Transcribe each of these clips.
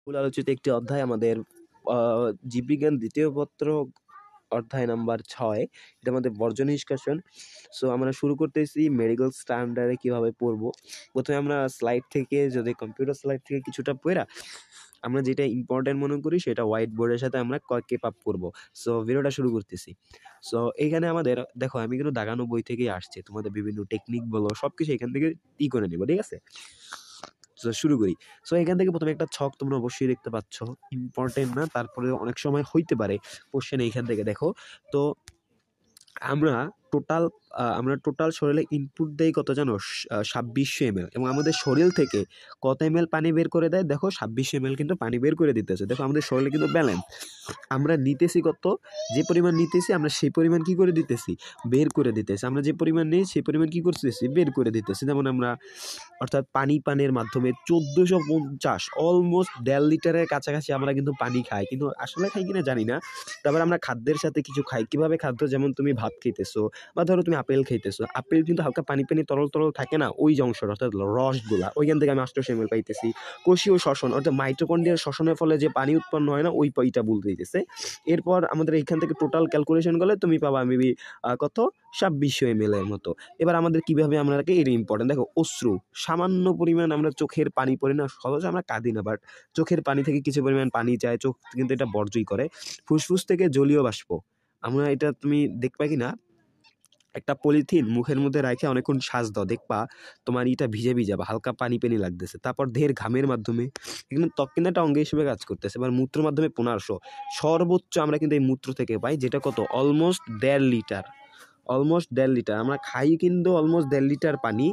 মূল আলোচিত একটি অধ্যায় আমাদের জীববিজ্ঞান দ্বিতীয় পত্র অধ্যায় নাম্বার 6। এটা আমাদের বর্জ্য নিষ্কাশন। সো আমরা শুরু করতেছি মেডিকেল স্ট্যান্ডার্ডে কিভাবে পড়বো। প্রথমে আমরা স্লাইড থেকে যদি কম্পিউটার স্লাইড থেকে কিছুটা পড়া আমরা যেটা ইম্পর্টেন্ট মনে করি সেটা হোয়াইট বোর্ডের সাথে আমরা কেপ আপ করবো। সো ভিডিওটা শুরু করতেছি। সো এইখানে আমাদের দেখো আমি কিন্তু দাগানো বই থেকেই আসছে, তোমাদের বিভিন্ন টেকনিক বলো সব কিছু এখান থেকে করে নেবো, ঠিক আছে? সো শুরু করি। সো এখান থেকে প্রথমে একটা ছক তোমরা অবশ্যই দেখতে পাচ্ছ, ইম্পর্টেন্ট না, তারপরে অনেক সময় হইতে পারে কোশ্চেন। এইখান থেকে দেখো তো আমরা টোটাল শরীরে ইনপুট দেই কত জানো? 2600 ml, এবং আমাদের শরীর থেকে কত ml পানি বের করে দেয়? দেখো 2600 ml কিন্তু পানি বের করে দিতেছে। দেখো আমাদের শরীরে কিন্তু ব্যালেন্স, আমরা নিতেছি কত, যে পরিমাণ নিতেছি আমরা সেই পরিমাণ কি করে দিতেছি? বের করে দিতেছি। আমরা যে পরিমাণ নেই সেই পরিমাণ কি করতেছি? বের করে দিতেছি। যেমন আমরা অর্থাৎ পানের মাধ্যমে 1450 অলমোস্ট 1.5 লিটারের কাছাকাছি আমরা কিন্তু পানি খাই, কিন্তু আসলে খাই কিনা জানি না। তারপর আমরা খাদ্যের সাথে কিছু খাই। কিভাবে খাদ্য? যেমন তুমি ভাত খাইতেছো বা ধরো তুমি আপেল খাইতেছো, আপেল কিন্তু হালকা পানি তরল থাকে না, ওই যে অংশটা অর্থাৎ রসগুলা, ওইখান থেকে আমি 800 ml পাইতেছি। কোষীয় শ্বসন অর্থাৎ মাইটোকন্ড্রিয়ার শ্বসনের ফলে যে পানি উৎপন্ন হয় না, ওই পাইটা বলতে দিতেছে। এরপর আমাদের এখান থেকে টোটাল ক্যালকুলেশন করলে তুমি পাবা মেবি কত? 2600 ml এর মতো। এবার আমাদের কিভাবে আমরা এটা ইম্পর্টেন্ট। দেখো অশ্রু, সামান্য পরিমাণ আমরা চোখের পানি পড়ি না, সহজে আমরা কাঁদি না, বাট চোখের পানি থেকে কিছু পরিমাণ পানি যায়, চোখ কিন্তু এটা বর্জই করে। ফুসফুস থেকে জলীয় বাষ্প, আমরা এটা তুমি দেখবা কি না, একটা পলিথিন মুখের মধ্যে রাখে অনেকক্ষণ শ্বাস দাও, দেখবা তোমার এটা ভিজে বা হালকা পানি লাগতেছে। তারপর দেহের ঘামের মাধ্যমে এখানে ত্বক কিন্তু একটা অঙ্গ হিসেবে কাজ করতেছে। এবার মূত্রের মাধ্যমে 1500, সর্বোচ্চ আমরা কিন্তু এই মূত্র থেকে পাই, যেটা কত? Almost 1.5 litre. আমরা খাই কিন্তু অলমোস্ট 1.5 লিটার পানি,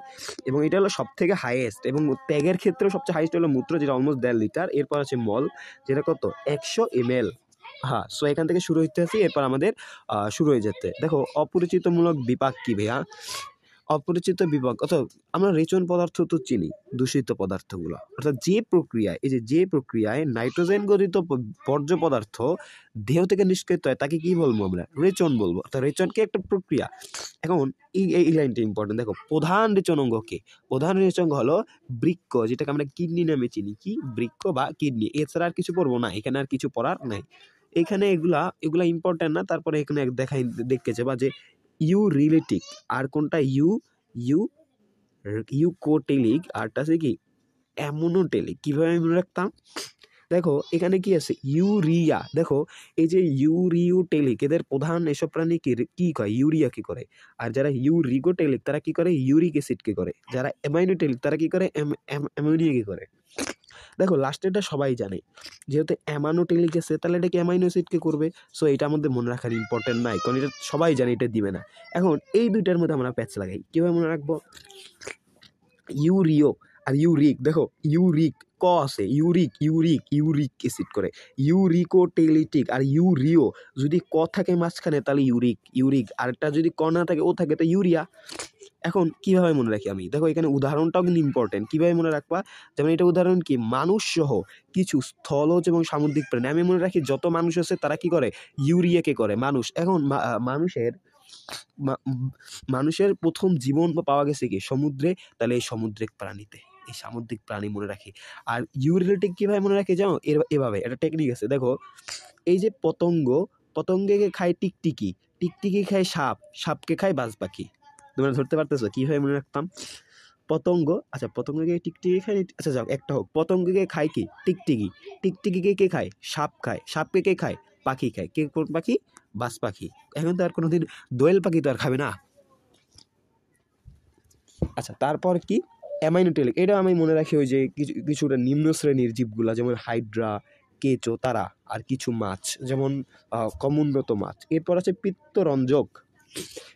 এবং এটা হলো সব থেকে হাইয়েস্ট, এবং ত্যাগের ক্ষেত্রেও সবচেয়ে হাইয়েস্ট হলো মূত্র, যেটা অলমোস্ট 1.5 লিটার। এরপর আছে মল, যেটা কত? 100 ml। হ্যাঁ, সো এখান থেকে শুরু হইতেছি, এরপর আমাদের শুরু হয়ে যেতে। দেখো অপরিচিতমূলক বিপাক কি ভাইয়া? অপরিচিত বিপাক অর্থাৎ আমরা রেচন পদার্থ তো চিনি, দূষিত পদার্থগুলো, অর্থাৎ যে প্রক্রিয়ায় নাইট্রোজেন গঠিত বর্জ্য পদার্থ দেহ থেকে নিষ্কৃত হয় তাকে কি বলবো? আমরা রেচন বলবো। অর্থাৎ রেচনকে একটা প্রক্রিয়া। এখন এই লাইনটা ইম্পর্টেন্ট। দেখো প্রধান রেচন অঙ্গ কে? প্রধান রেচন অঙ্গ হলো বৃক্ক, যেটাকে আমরা কিডনি নামে চিনি। কি? বৃক্ক বা কিডনি। এছাড়া আর কিছু পড়বো না, এখানে আর কিছু পড়ার নাই। এখানে এগুলা ইম্পর্টেন্ট না। তারপরে এখানে দেখতে যাবা যে ইউরিলেটিক, আর কোনটা? ইউকোটেলিক, আরটা আছে কি অ্যামোনোটেলিক। কিভাবে মনে রাখতাম? দেখো এখানে কি আছে? ইউরিয়া। দেখো এই যে ইউরিওটেলিক, এদের প্রধান এসব প্রাণী কি করে? ইউরিয়া কি করে। আর যারা ইউরিগোটেলিক তারা কি করে? ইউরিক অ্যাসিড কে করে। যারা অ্যামাইনোটেলিক তারা কি করে? অ্যামোনিয়া কি করে। দেখো লাস্টেরটা সবাই জানে, যেহেতু অ্যামানোটেলিক আছে তাহলে এটা কি অ্যামাইনো অ্যাসিডকে করবে। সো এটা আমাদের মনে রাখার ইম্পর্টেন্ট নাই, কারণ এটা সবাই জানে এটা দিবে না। এখন এই দুইটার মধ্যে আমরা প্যাচ লাগাই, কীভাবে মনে রাখবো? ইউরিও আর ইউরিক। দেখো ইউরিক ক আছে, ইউরিক অ্যাসিড করে। ইউরিকোটেলিটিক আর ইউরিও, যদি ক থাকে মাঝখানে তাহলে ইউরিক, আরেকটা যদি ক না থাকে ও থাকে তো ইউরিয়া। এখন কিভাবে মনে রাখি আমি? দেখো এখানে উদাহরণটাও কিন্তু ইম্পর্টেন্ট। কিভাবে মনে রাখবা? যেমন এটা উদাহরণ কি? মানুষ সহ কিছু স্থলজ এবং সামুদ্রিক প্রাণী। আমি মনে রাখি যত মানুষ আছে তারা কি করে? ইউরিয়াকে করে। মানুষ, এখন মানুষের প্রথম জীবন পাওয়া গেছে কি? সমুদ্রে, তাহলে এই সামুদ্রিক প্রাণী মনে রাখি। আর ইউরিলেটিক কিভাবে মনে রাখি জানো? এভাবে একটা টেকনিক আছে। দেখো এই যে পতঙ্গকে খায় টিকটিকি খায় সাপকে খায় বাজ পাখি। তোমরা ধরতে পারতেছো কিভাবে মনে রাখতাম? পতঙ্গকে টিকটিকি খায়, আচ্ছা যাও একটা হোক। পতঙ্গকে খায় কি? টিকটিকিকে কে খায়? সাপ খায়। সাপকে কে খায়? পাখি খায়। কে কোন পাখি? বাজ পাখি। এখন তো আর কোনোদিন দোয়েল পাখি তো আর খাবে না। আচ্ছা তারপর কি? অ্যামাইনোটেলিক, এটা আমি মনে রাখি ওই যে কিছুটা নিম্ন শ্রেণীর জীবগুলা, যেমন হাইড্রা, কেঁচো, তারা, আর কিছু মাছ যেমন কমুন্নত মাছ। এরপর আছে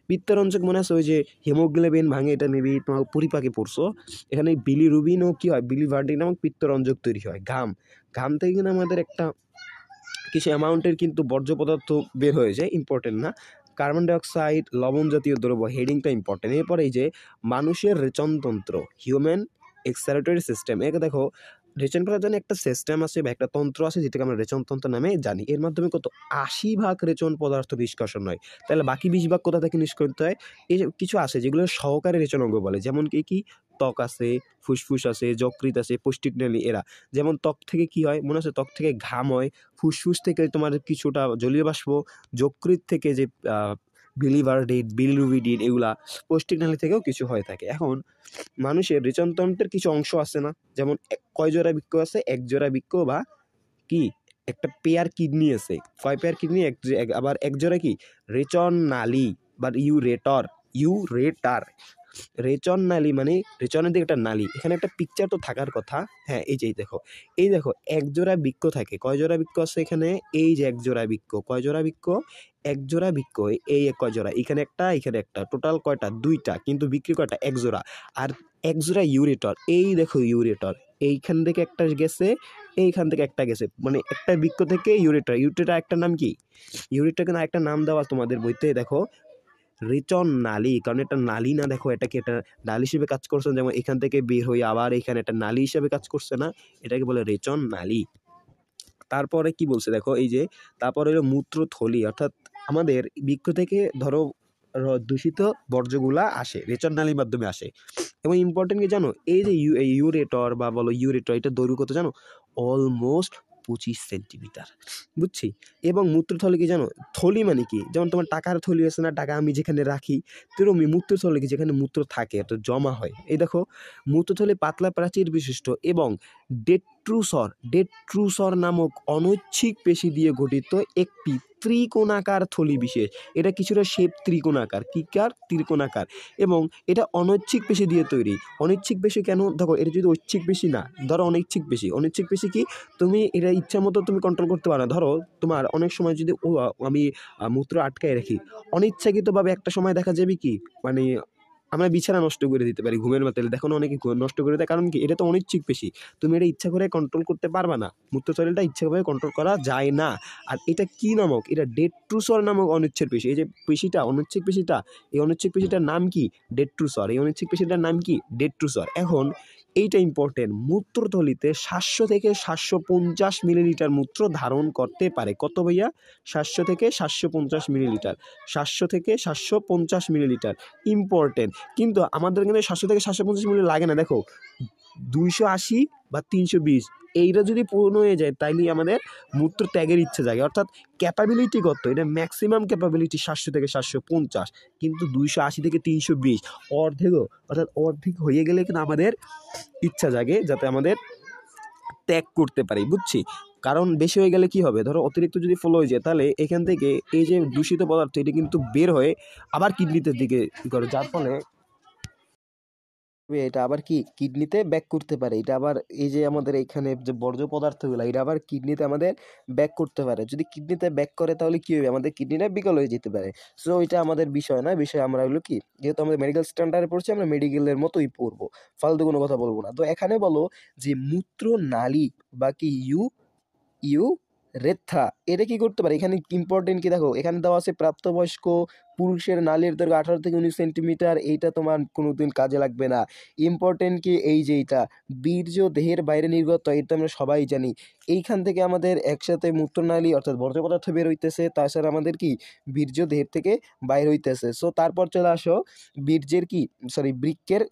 পিত্তরঞ্জক মনে আছে ওই যে হিমোগ্লোবিন ভাঙে, এটা মেবি তোমার পরিপাকে পড়ছো। এখানে বিলিরুবিন ও কি হয়? বিলিভার্ডিন নামক পিত্তরঞ্জক তৈরি হয়। ঘাম থেকে কিন্তু আমাদের একটা কিছু অ্যামাউন্টের কিন্তু বর্জ্য পদার্থ বের হয়ে যায়, ইম্পর্টেন্ট না। কার্বন ডাইঅক্সাইড, লবণ জাতীয় দ্রব্য, হেডিংটা ইম্পর্টেন্ট। এরপর এই যে মানুষের রেচনতন্ত্র, হিউম্যান এক্সক্রেটরি সিস্টেম। একে দেখো রেচন করার জন্য একটা সিস্টেম আছে বা একটা তন্ত্র আছে, যেটাকে আমরা রেচনতন্ত্র নামে জানি। এর মাধ্যমে কত? 80% রেচন পদার্থ নিষ্কাশন হয়। তাহলে বাকি 20% কোথা থেকে নিষ্কাশিত হয়? এই যে কিছু আছে যেগুলো সহকারী রেচন অঙ্গ বলে, যেমন কি ত্বক আছে, ফুসফুস আছে, যকৃৎ আছে, পৌষ্টিকনালী এরা। যেমন ত্বক থেকে কি হয় মনে আছে, ত্বক থেকে ঘাম হয়, ফুসফুস থেকে তোমার কিছুটা জলীয় বাষ্প, যকৃৎ থেকে যে বিলিরুবিডিন এগুলা, পৌষ্টিকনালী থেকেও কিছু হয়ে থাকে। এখন মানুষের রেচনতন্ত্রের কিছু অংশ আছে না, যেমন কয় জোড়া বৃক্ক আছে, এক জোড়া বৃক্ক বা কি একটা পেয়ার কিডনি আছে, কয় পেয়ার কিডনি, আবার এক জোড়া কি রেচন নালী বা ইউরেটার। রেচন নালী মানে রেচনের দিকে একটা নালী, এখানে একটা পিকচার তো থাকার কথা। হ্যাঁ, এই দেখো এক জোড়া বৃক্ক থাকে, কয় জোড়া বৃক্ক আছে এখানে, এই যে এক জোড়া বৃক্ক, কয় জোড়া বৃক্ক, এক জোড়া বৃক্ক, এই কয় জোড়া, এখানে একটা, টোটাল কয়টা, দুইটা, কিন্তু বিক্রি কয়টা, এক জোড়া। আর এক জোড়া ইউরেটর, এই দেখো ইউরেটর, এইখান থেকে একটা গেছে, এইখান থেকে একটা গেছে, মানে একটা বৃক্ক থেকে ইউরেটর একটা নাম কি, ইউরেটর কিন্তু একটা নাম দেওয়া তোমাদের বইতে, দেখো রেচন নালী, কারণ এটা নালী না, দেখো এটা কি একটা নালী হিসেবে কাজ করছে, যেমন এখান থেকে বের হয়ে আবার এখানে একটা নালী হিসেবে কাজ করছে না, এটাকে বলে রেচন নালী। তারপরে কি বলছে দেখো, এই যে তারপরে হলো মূত্রথলি, অর্থাৎ আমাদের বৃক্ক থেকে ধরো দূষিত বর্জ্যগুলা আসে, রেচন নালীর মাধ্যমে আসে। এবং ইম্পর্টেন্ট কি জানো, এই যে ইউরেটর বা বলো ইউরেটর, এটা দৈর্ঘ্য কত জানো, অলমোস্ট 25 সেন্টিমিটার, বুঝছি। এবং মূত্রথলি কি জানো, থলি মানে কি, যেমন তোমার টাকার থলি আছে না, টাকা আমি যেখানে রাখি, তেরকমই মূত্রথলি কি, যেখানে মূত্র থাকে, তো জমা হয়। এই দেখো মূত্রথলি পাতলা প্রাচীর বিশিষ্ট এবং ডেট্রুসর নামক অনৈচ্ছিক পেশি দিয়ে গঠিত একটি ত্রিকোণাকার থলি বিশেষ। এটা কিছুটা শেপ ত্রিকোণাকার, ত্রিকোণাকার, এবং এটা অনৈচ্ছিক পেশি দিয়ে তৈরি। অনৈচ্ছিক পেশি কেন, দেখো এটা যদি ঐচ্ছিক পেশি না, ধরো অনৈচ্ছিক পেশি কি, তুমি এটা ইচ্ছা মতো তুমি কন্ট্রোল করতে পারো না। ধরো তোমার অনেক সময় যদি আমি মূত্র আটকায় রাখি, অনিচ্ছাকৃতভাবে একটা সময় দেখা যাবে কি, মানে আমরা বিছানা নষ্ট করে দিতে পারি ঘুমের মাতালে, দেখো না অনেকে নষ্ট করে দেয়, কারণ কি, এটা তো অনিচ্ছিক পেশি, তুমি এটা ইচ্ছা করে কন্ট্রোল করতে পারবা না, মূত্রথলিটা ইচ্ছাভাবে কন্ট্রোল করা যায় না। আর এটা কি নামক, এটা ডেট্রুসর নামক অনিচ্ছের পেশি। এই যে পেশিটা অনিচ্ছিক পেশিটা, এই অনিচ্ছিক পেশিটার নাম কি, ডেট্রুসর, এই অনিচ্ছিক পেশিটার নাম কি, ডেট্রুসর। এখন এইটা ইম্পর্টেন্ট, মূত্রথলিতে 700 থেকে 750 মিলিলিটার মূত্র ধারণ করতে পারে, কত ভাইয়া, 700 থেকে 750 মিলিলিটার, 700 থেকে 750 মিলিলিটার, ইম্পর্টেন্ট। কিন্তু আমাদের কিন্তু 700 থেকে 750 মিলি লাগে না, দেখো 280 বা 320 এইটা যদি পূর্ণ হয়ে যায়, তাইলেই আমাদের মূত্র ত্যাগের ইচ্ছে জাগে। অর্থাৎ ক্যাপাবিলিটি কত, এটা ম্যাক্সিমাম ক্যাপাবিলিটি 700 থেকে 750, কিন্তু 280 থেকে 320 অর্ধেকও, অর্থাৎ অর্ধেক হয়ে গেলে কিন্তু আমাদের ইচ্ছা জাগে যাতে আমাদের ত্যাগ করতে পারি, বুঝছি। কারণ বেশি হয়ে গেলে কি হবে, ধরো অতিরিক্ত যদি ফলো হয়ে যায়, তাহলে এখান থেকে এই যে দূষিত পদার্থ, এটা কিন্তু বের হয়ে আবার কিডনিতে দিকে করে, যার ফলে এটা আবার কি কিডনিতে ব্যাক করতে পারে, এটা আবার এই যে আমাদের এখানে যে বর্জ্য পদার্থগুলো, এটা আবার কিডনিতে আমাদের ব্যাক করতে পারে। যদি কিডনিতে ব্যাক করে তাহলে কি হবে, আমাদের কিডনিটা বিকল হয়ে যেতে পারে। সো এটা আমাদের বিষয় না, বিষয় আমরা হলো কি, যেহেতু আমাদের মেডিকেল স্ট্যান্ডার্ডে পড়ছি, আমরা মেডিকেলের মতোই পড়বো, ফালতু কোনো কথা বলবো না। তো এখানে বলো যে মূত্র নালী বা কি ইউ রেথা, এটা কি করতে পারে, এখানে ইম্পর্টেন্ট কি দেখো, এখানে দেওয়া আছে প্রাপ্তবয়স্ক পুরুষের নালীর দৈর্ঘ্য 18 থেকে 19 সেন্টিমিটার, এইটা তোমার কোনোদিন কাজে লাগবে না। ইম্পর্টেন্ট কি, এই যে এইটা বীর্য দেহের বাইরে নির্গত, এটা আমরা সবাই জানি। এইখান থেকে আমাদের একসাথে মূত্রনালী অর্থাৎ বর্জ্য পদার্থ বের হইতেছে, তাছাড়া আমাদের কি বীর্য দেহের থেকে বাইর হইতেছে। সো তারপর চলে আসো বীর্যের কি, বৃক্কের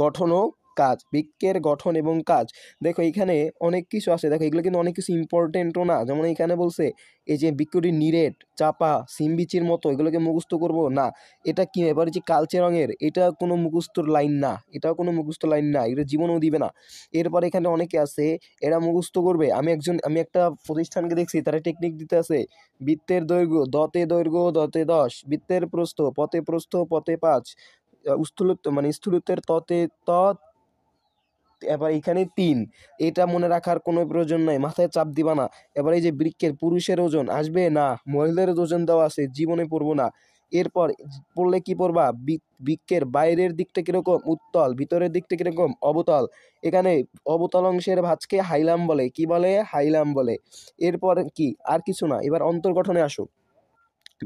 গঠন ও কাজ, বৃক্কের গঠন এবং কাজ। দেখো এখানে অনেক কিছু আছে, দেখো এগুলো কিন্তু অনেক কিছু ইম্পর্টেন্টও না। যেমন এখানে বলছে এই যে বৃক্ষটি নিরেট চাপা সিমবিচির মতো, এগুলোকে মুখস্থ করব না। এটা কি, এবার যে কালচে রঙের, এটা কোনো মুখস্থর লাইন না, এটাও কোনো মুখস্থ লাইন না, এটা জীবনও দিবে না। এরপর এখানে অনেকে আছে এরা মুখস্থ করবে, আমি একটা প্রতিষ্ঠানকে দেখছি, তারা টেকনিক দিতে আছে, বৃত্তের দৈর্ঘ্য দতে 10, বৃত্তের প্রস্থ পথে 5, স্থূলত্বের ততে এবার এখানে 3, এটা মনে রাখার কোনো প্রয়োজন নাই, মাথায় চাপ দিবা না। এবার এই যে বৃক্কের পুরুষের ওজন আসবে না, মহিলার ওজন দেওয়া আছে, জীবনে পড়বো না। এরপর পড়লে কি পড়বা, বৃক্কের বাইরের দিকটা কিরকম উত্তল, ভিতরের দিকটা কিরকম অবতল। এখানে অবতল অংশের ভাঁজকে হাইলাম বলে, কি বলে, হাইলাম বলে। এরপর কি, আর কিছু না। এবার অন্তর্গঠনে আসো,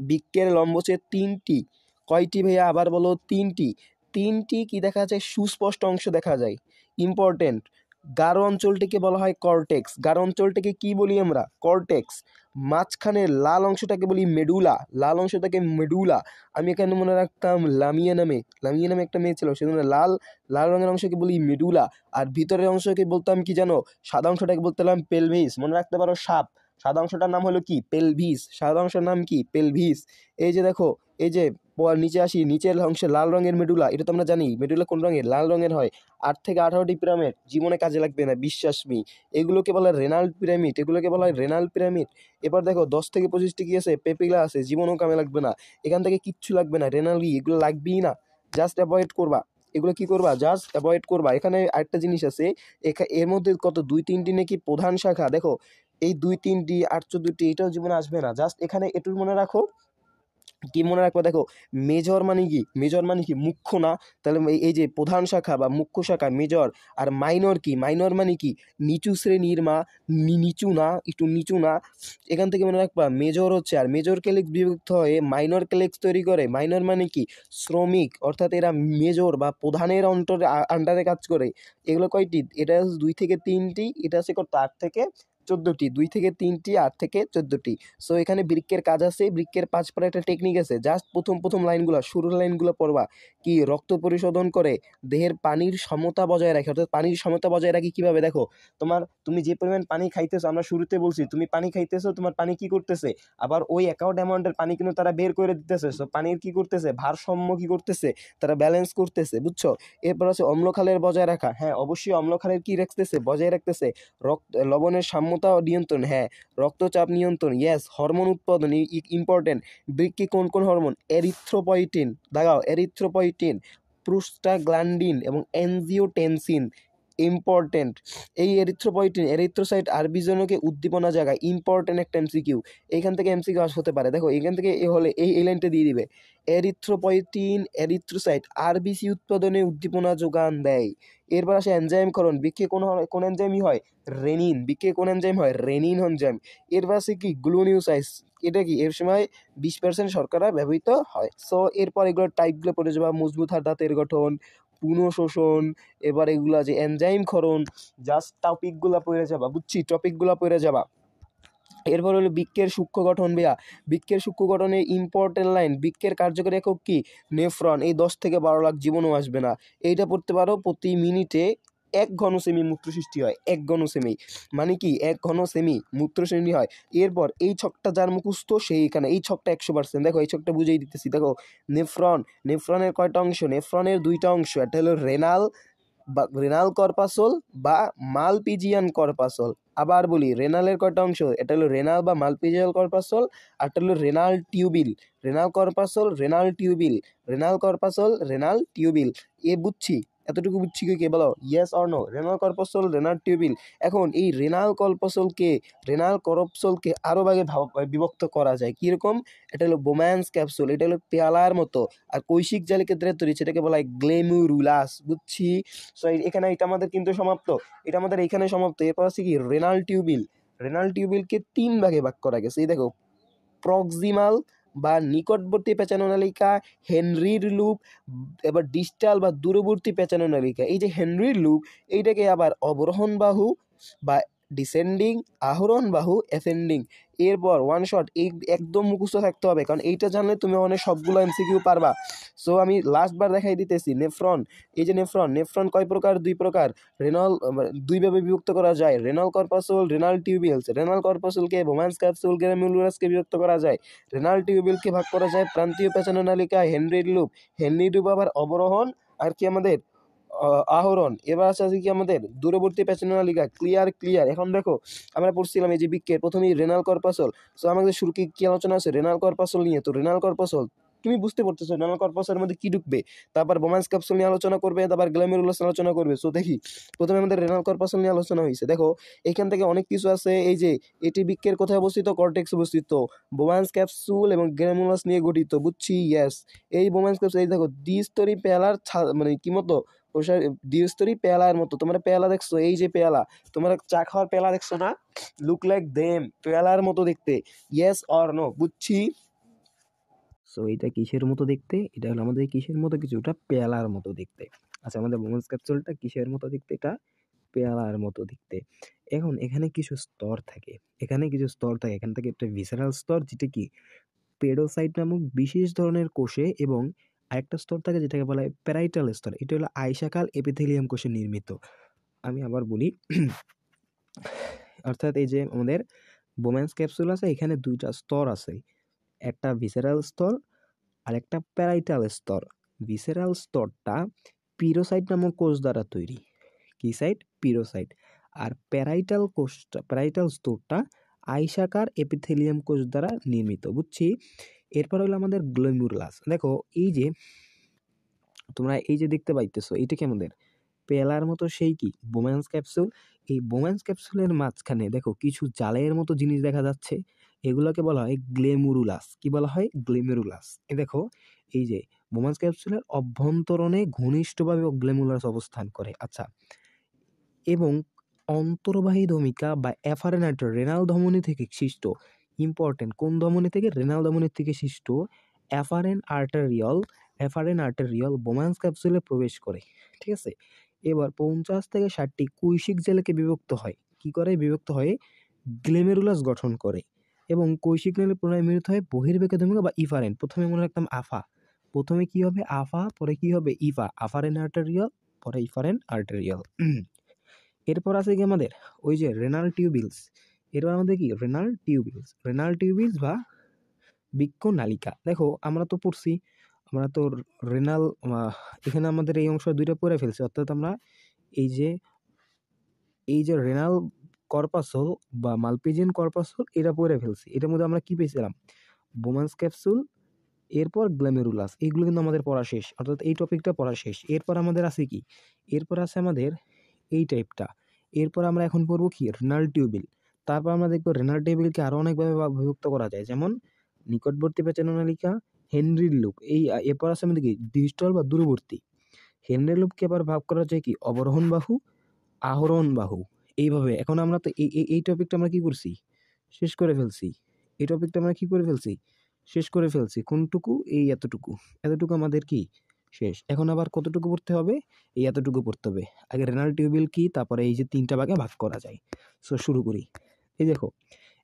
বৃক্কের লম্বচ্ছেদ 3টি, কয়টি ভাইয়া, আবার বলো 3টি। 3টি কি দেখা যায়, সুস্পষ্ট অংশ দেখা যায়, ইম্পর্টেন্ট। গাঢ় অঞ্চলটিকে বলা হয় কর্টেক্স। গাঢ় অঞ্চলটিকে কি বলি আমরা? কর্টেক্স। মাঝখানের লাল অংশটাকে বলি মেডুলা। লাল অংশটাকে মেডুলা। আমি এখানে মনে রাখতাম লামিয়া নামে, লামিয়া নামে একটা মেয়ে ছিল, সেজন্য লাল লাল রঙের অংশকে বলি মেডুলা। আর ভিতরের অংশকে বলতাম কি জানো? সাদা অংশটাকে বলতাম পেলভিস। মনে রাখতে পারো সাপ, সাদা অংশটার নাম হলো কি? পেলভিস। সাদা অংশের নাম কি? পেলভিস। এই যে দেখো, এই যে নিচে আসি, নিচের অংশে লাল রঙের মেডুলা, এটা তো আমরা জানি। মেডুলা কোন রঙের? লাল রঙের হয়। 8 থেকে 18টি পিরামিড, জীবনে কাজে লাগবে না, বিশ্বাস মি। এগুলোকে বলা হয় রেনাল পিরামিড, এগুলোকে বলা হয় রেনাল পিরামিড। এবার দেখো 10 থেকে 25টি কি আছে? পেপিলা আছে, জীবনেও কামে লাগবে না। এখান থেকে কিচ্ছু লাগবে না, রেনালি এগুলো লাগবেই না, জাস্ট অ্যাভয়েড করবা। এগুলো কি করবা? জাস্ট অ্যাভয়েড করবা। এখানে আরেকটা জিনিস আছে, এর মধ্যে কত 2-3টি নাকি প্রধান শাখা, দেখো এই 2-3টি 8-14টি, এটাও জীবনে আসবে না। জাস্ট এখানে একটু মনে রাখো, কি মনে রাখবা? দেখো মেজর মানে কি? মেজর মানে কি? মুখ্য না? তাহলে এই যে প্রধান শাখা বা মুখ্য শাখা মেজর। আর মাইনর কি? মাইনর মানে কি? নিচু শ্রেণীর মা, নিচু না, একটু নিচু না। এখান থেকে মনে রাখবা মেজর হচ্ছে, আর মেজর ক্যালিক্স বিভক্ত হয়ে মাইনর ক্যালিক্স তৈরি করে। মাইনর মানে কি? শ্রমিক, অর্থাৎ এরা মেজর বা প্রধানের আন্ডারে কাজ করে। এগুলো কয়টি? এটা হচ্ছে 2 থেকে 3টি, এটা হচ্ছে কত? 8 থেকে 14টি। 2 থেকে 3টি, 8 থেকে 14টি। সো এখানে বৃক্কের কাজ আছে, বৃক্কের 5 পারা একটা টেকনিক আছে। জাস্ট প্রথম প্রথম লাইনগুলো, শুরুর লাইনগুলো পড়বা। কি? রক্ত পরিশোধন করে, দেহের পানির সমতা বজায় রাখে। অর্থাৎ পানির সমতা বজায় রাখি কিভাবে? দেখো, তুমি যে পরিমাণ পানি খাইতেছো, আমরা শুরুতে বলছি তুমি পানি খাইতেছো, তোমার পানি কি করতেছে? আবার ওই অ্যাকাউন্ট অ্যামাউন্টের পানি কিন্তু তারা বের করে দিতেছে। সো পানির কি করতেছে? ভারসাম্য কি করতেছে? তারা ব্যালেন্স করতেছে, বুঝছো? এরপর আছে অম্লখালের বজায় রাখা। হ্যাঁ, অবশ্যই অম্লখালের কি রাখতেছে? বজায় রাখতেছে। লবণের সাম্যতা ও নিয়ন্ত্রণ। হ্যাঁ, রক্তচাপ নিয়ন্ত্রণ। ইয়েস, হরমোন উৎপাদন ইম্পর্টেন্ট। বৃক্কে কোন কোন হরমোন? এরিথ্রোপয়েটিন, দাগাও, এরিথ্রোপয়েটিন, প্রোস্টাগ্ল্যান্ডিন এবং এনজিওটেনসিন ইম্পর্টেন্ট। এই এরিথ্রোপয়েটিন, এরিথ্রোসাইট আরবিজনকে উদ্দীপনা জাগায়। ইম্পর্টেন্ট একটা এমসিকিউ, এইখান থেকে এমসিকিউ হতে পারে। দেখো এখান থেকে এ হলে এই লাইনটা দিয়ে দিবে, এরিথ্রোপয়েটিন এরিথ্রোসাইট আরবিসি উৎপাদনে উদ্দীপনা যোগান দেয়। এরপর আসে এনজাইমকরণ। বৃক্ষে কোন এনজাইমই হয়? রেনিন। বৃক্ষে কোন এনজাইম হয়? Renin enzyme. এরপর আছে কি? গ্লুনিউসাইস। এটা কি? এর সময় 20% শর্করা ব্যবহৃত হয়। সো এরপর এগুলোর টাইপগুলো পড়ে যাবা। মজবুত হাড়, দাঁতের গঠন, পুনঃশোষণ, এবার এগুলা যে এনজাইম ক্ষরণ, জাস্ট টপিকগুলা পড়ে যাবা, বুঝছি? টপিকগুলা পড়ে যাবা। এরপর হলো বৃক্কের সূক্ষ্ম গঠন বেয়া। বৃক্কের সূক্ষ্ম গঠনে ইম্পর্টেন্ট লাইন, বৃক্কের কার্যকরী একক কি? নেফ্রন। এই 10 থেকে 12 লাখ জীবনও আসবে না। এইটা পড়তে পারো, প্রতি মিনিটে 1 ঘন সেমি মূত্র সৃষ্টি হয়। 1 ঘন সেমি মানে কি? 1 ঘন সেমি মূত্র সৃষ্টি হয়। এরপর এই ছকটা যার মুখস্থ সেই এখানে, এই ছকটা 100%। দেখো এই ছকটা বুঝেই দিতেছি। দেখো নেফ্রন, নেফ্রনের কয়টা অংশ? নেফ্রনের 2টা অংশ, একটা হলো রেনাল বা রেনাল কর্পাসল বা মালপিজিয়ান কর্পাসল। আবার বলি, রেনালের কয়টা অংশ? এটা হলো রেনাল বা মালপিজিয়াল কর্পাসল, আর একটা হলো renal tubule. Renal corpuscle, renal tubule, renal corpuscle, renal tubule. বুঝছি? এতটুকু বুঝছি কি? কে বলো yes or no? Renal corpuscle, renal tubule. এখন এই রেনাল করপসলকে আরো ভাগে বিভক্ত করা যায়। কিরকম? এটা হলো বোম্যান্স ক্যাপসুল, এটা হলো পেয়ালার মতো। আর কৈশিক জালিকা দ্বারা তৈরি, সেটাকে বলা হয় গ্লেমুরুলাস, বুঝছি? সো এখানে এটা আমাদের কিন্তু সমাপ্ত, এটা আমাদের এখানে সমাপ্ত। এরপর আছে কি? Renal tubule. রেনাল টিউবিলকে 3 ভাগে ভাগ করা গেছে। এই দেখো, প্রক্সিমাল বা নিকটবর্তী পেঁচানো নালিকা, হেনরির লুপ, এবার ডিস্টাল বা দূরবর্তী পেঁচানো নালিকা। এই যে হেনরির লুপ, এইটাকে আবার অবরোহণ বাহু বা ডিসেন্ডিং, আহরণ বাহু অ্যাসেন্ডিং। এরপর ওয়ান শট, এই একদম মুখস্থ থাকতে হবে, কারণ এইটা জানলে তুমি অনেক সবগুলো এমসিকিউ পারবা। সো আমি লাস্টবার দেখাই দিতেছি। নেফ্রন, এই যে নেফ্রন, নেফ্রন কয় প্রকার? 2 প্রকার। রেনল 2 ভাবে বিভক্ত করা যায়, renal corpuscle, renal tubules. Renal কর্পাসলকে বোম্যান্স ক্যাপসুল, গ্রামিউলুরাসকে বিভক্ত করা যায়। রেনাল টিউবিলকে ভাগ করা যায় প্রান্তীয় পেঁচানো নালিকা, হেনরির লুপ। হেনরির লুপ আবার অবরোহণ, আর কি আমাদের আহরণ। এবার আছে কি আমাদের দূরবর্তী পেঁচানো নালিকা। ক্লিয়ার। এখন দেখো, আমরা পড়ছিলাম এই যে বৃক্কের প্রথমেই রেনাল কর্পাসল। সো আমাদের শুরু কি আলোচনা আছে? রেনাল কর্পাসল নিয়ে। তো রেনাল কর্পাসল তুমি বুঝতে পারতেছো রেনাল কর্পাসের মধ্যে কি ঢুকবে। তারপর বোম্যান্স ক্যাপসুল নিয়ে আলোচনা করবে, তারপর গ্ল্যামেরুলাস আলোচনা করবে। সো দেখি, প্রথমে আমাদের রেনাল কর্পাসল নিয়ে আলোচনা হয়েছে। দেখো এখান থেকে অনেক কিছু আছে। এই যে এটি বৃক্কের কোথায় অবস্থিত? কর্টেক্স অবস্থিত। বোম্যান্স ক্যাপসুল এবং গ্ল্যামেরুলাস নিয়ে গঠিত, বুঝছি? ইয়েস। এই বোম্যান্স ক্যাপসুল, এই দেখো দ্বিস্তরী পেয়ালার মানে কি মতো? দ্বিস্তরী পেয়ালার মতো। তোমরা পেয়ালা দেখছো? এই যে পেয়ালা, তোমরা চা খাওয়ার পেয়ালা দেখছো না? লুক লাইক দেম, পেয়ালার মতো দেখতে। Yes or no? বুঝছি? সো এটা কিসের মতো দেখতে? এটা হলো আমাদের কিসের মতো? কিছুটা পেয়ালার মতো দেখতে। আচ্ছা, আমাদের বোম্যান্স ক্যাপসুলটা কিসের মতো দেখতে? এটা পেয়ালার মতো দেখতে। এখন এখানে কিছু স্তর থাকে, এখানে এখান থেকে একটা ভিসেরাল স্তর যেটা কি পেডোসাইট নামক বিশেষ ধরনের কোষে, এবং আরেকটা স্তর থাকে যেটাকে বলা হয় প্যারাইটাল স্তর, এটা হলো আইসাকাল এপিথেলিয়াম কোষে নির্মিত। আমি আবার বলি, অর্থাৎ এই যে আমাদের বোম্যান্স ক্যাপসুল আছে, এখানে দুইটা স্তর আছে, একটা ভিসেরাল স্তর আর একটা প্যারাইটাল স্তর। ভিসেরাল স্তরটা পিরোসাইট নামক কোষ দ্বারা তৈরি, কি সাইট? পিরোসাইট। আর প্যারাইটাল স্তরটা আইসাকার এপিথেলিয়াম কোষ দ্বারা নির্মিত, বুঝছি। এরপর হলো আমাদের গ্লোমেরুলাস। দেখো এই যে তোমরা এই যে দেখতে পাইতেছো, এটা কি আমাদের পেলার মতো সেই কি বোম্যান্স ক্যাপসুল। এই বোম্যান্স ক্যাপসুলের মাঝখানে দেখো কিছু জালের মতো জিনিস দেখা যাচ্ছে, এগুলোকে বলা হয় গ্লেমেরুলাস। কি বলা হয়? গ্লেমেরুলাস। এই দেখো এই যে বোম্যান্স ক্যাপসুলের অভ্যন্তরণে ঘনিষ্ঠভাবে গ্লেমেরুলাস অবস্থান করে। আচ্ছা, এবং অন্তর্বাহী ধমিকা বা এফারেন্ট রেনাল ধমনী থেকে সৃষ্ট, ইম্পর্টেন্ট, কোন ধমনী থেকে? রেনাল ধমনীর থেকে সৃষ্ট এফারেন আর্টেরিয়ল বোম্যান্স ক্যাপসুলে প্রবেশ করে। ঠিক আছে, এবার 50 থেকে 60টি কৈশিক জেলাকে বিভক্ত হয়, কি করে বিভক্ত হয়? গ্লেমেরুলাস গঠন করে। এবং কৈশিক নালী পুনরায় মিলিত হয় বহির্বেগে ধমিকা বা ইফারেন। প্রথমে মনে রাখতাম আফা, প্রথমে কি হবে? আফা, পরে কি হবে? ইফা, আফারেন আর্টেরিয়ল, পরে ইফারেন আর্টেরিয়ল। এরপর আছে কি আমাদের ওই যে রেনাল টিউবিলস। এরপর আমাদের কি রেনাল টিউবিলস বা বৃক্ক নালিকা। দেখো আমরা তো পড়ছি, আমরা তো রেনাল, এখানে আমাদের এই অংশ দুইটা পড়ে ফেলছি, অর্থাৎ আমরা এই যে রেনাল কর্পাসল বা মালপিজিয়ান কর্পাসল এটা পড়ে ফেলছি। এটার মধ্যে আমরা কি পেয়েছিলাম? বোম্যান্স ক্যাপসুল, এরপর গ্ল্যামেরুলাস। এইগুলো কিন্তু আমাদের পড়া শেষ, অর্থাৎ এই টপিকটা পড়া শেষ। এরপর আমাদের আছে কি? এরপর আছে আমাদের এই টাইপটা। এরপর আমরা এখন পড়বো কি? রেনাল টিউবিল। তারপর আমরা দেখবো রেনাল টিউবিলকে আরো অনেকভাবে বিভক্ত করা যায়, যেমন নিকটবর্তী পেচানোনালিকা, হেনরির লুপ। এরপর আছে আমাদের কি? ডিস্টাল বা দূরবর্তী। হেনরির লুপকে আবার ভাগ করা যায় কি? অবরোহণ বাহু, আহরণ বাহু। এইভাবে এখন আমরা তো এই টপিকটা আমরা কি করছি? শেষ করে ফেলছি। এই টপিকটা আমরা কি করে ফেলছি? শেষ করে ফেলছি। কোনটুকু? এই এতটুকু। এতটুকু আমাদের কি? শেষ। এখন আবার কতটুকু পড়তে হবে? এই এতটুকু পড়তে হবে। আগে রেনাল টিউবিল কি, তারপরে এই যে 3টা ভাগে ভাগ করা যায়। সো শুরু করি। এই দেখো